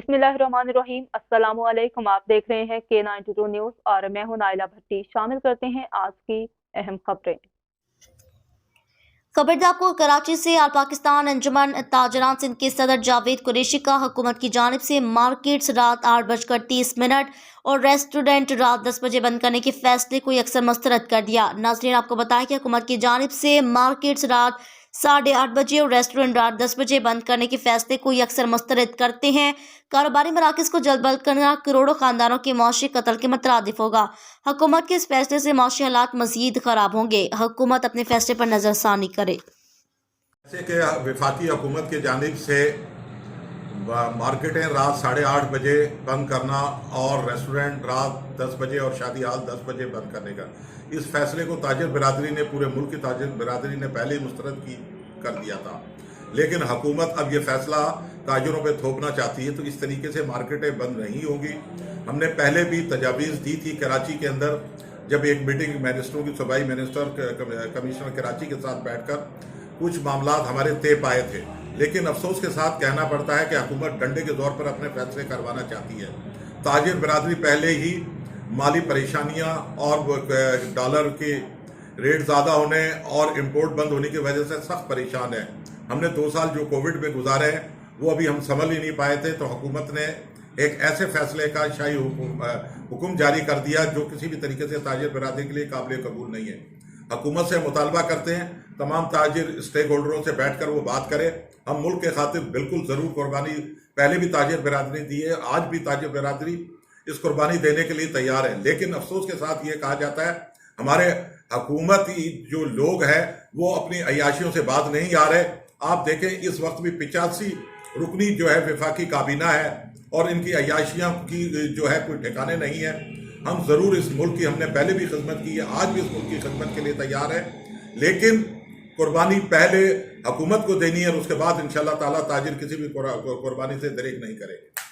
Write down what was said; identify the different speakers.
Speaker 1: बिस्मिल्लाहिर्रहमानिर्रहीम। अस्सलामु अलैकुम। आप देख रहे हैं K92 न्यूज़ और मैं हूं नाइला भट्टी। शामिल करते हैं आज की अहम खबरें।
Speaker 2: खबर आपको कराची से। आल पाकिस्तान अंजुमन ताजरान सिंध के सदर जावेद कुरैशी का हुकूमत की जानिब से मार्केट्स रात 8:30 और रेस्टोरेंट रात 10 बजे बंद करने के फैसले को अक्सर मुस्तरद कर दिया। नाज़रीन, आपको बताया कि हुकूमत की जानिब से मार्केट्स रात 8:30 बजे और रेस्टोरेंट रात 10 बजे बंद करने के फैसले को अक्सर मुस्तरद करते हैं। कारोबारी मराकज़ को जल्द बंद करना करोड़ों खानदानों के मौशी कत्ल के मुतरादिफ होगा। हुकूमत के इस फैसले से मौशी हालात मजीद खराब होंगे। हुकूमत अपने फैसले पर नजरसानी करे।
Speaker 3: जैसे कि वफाकी हुकूमत की जानिब से मार्केटें रात 8:30 बजे बंद करना और रेस्टोरेंट रात 10 बजे और शादी हाल 10 बजे बंद करने का, इस फैसले को ताजिर बिरादरी ने, पूरे मुल्क की ताजिर बिरादरी ने पहले ही मुस्तरद कर दिया था। लेकिन हुकूमत अब ये फैसला ताजिरों पे थोपना चाहती है, तो इस तरीके से मार्केटें बंद नहीं होंगी। हमने पहले भी तजावीज़ दी थी कराची के अंदर, जब एक मीटिंग मिनिस्टरों की सूबाई मिनिस्टर कमिश्नर कराची के साथ बैठकर कुछ मामलात हमारे तय पाए थे। लेकिन अफसोस के साथ कहना पड़ता है कि हुकूमत डंडे के दौर पर अपने फैसले करवाना चाहती है। ताजिर बिरादरी पहले ही माली परेशानियां और डॉलर के रेट ज़्यादा होने और इम्पोर्ट बंद होने की वजह से सख्त परेशान है। हमने 2 साल जो कोविड में गुजारे हैं वो अभी हम संभल ही नहीं पाए थे, तो हुकूमत ने एक ऐसे फैसले का शाही हुक्म जारी कर दिया जो किसी भी तरीके से ताजिर बिरादरी के लिए काबिल कबूल नहीं है। हुकूमत से मुतालबा करते हैं तमाम ताजिर स्टेक होल्डरों से बैठकर वो बात करें। हम मुल्क के खातिर बिल्कुल ज़रूर कुर्बानी पहले भी ताजिर बिरादरी दी है, आज भी ताजिर बिरादरी इस कुर्बानी देने के लिए तैयार है। लेकिन अफसोस के साथ ये कहा जाता है हमारे हुकूमती जो लोग हैं वो अपनी अयाशियों से बात नहीं आ रहे। आप देखें इस वक्त भी 85 रुकनी जो है वफाकी काबीना है और इनकी अयाशियाँ की जो है कोई ठिकाने नहीं है। हम ज़रूर इस मुल्क की, हमने पहले भी खिदमत की है, आज भी इस मुल्क की खिदमत के लिए तैयार है। लेकिन कुर्बानी पहले हुकूमत को देनी है और उसके बाद इंशाअल्लाह ताला ताजिर किसी भी कुर्बानी से दरेक नहीं करेगा।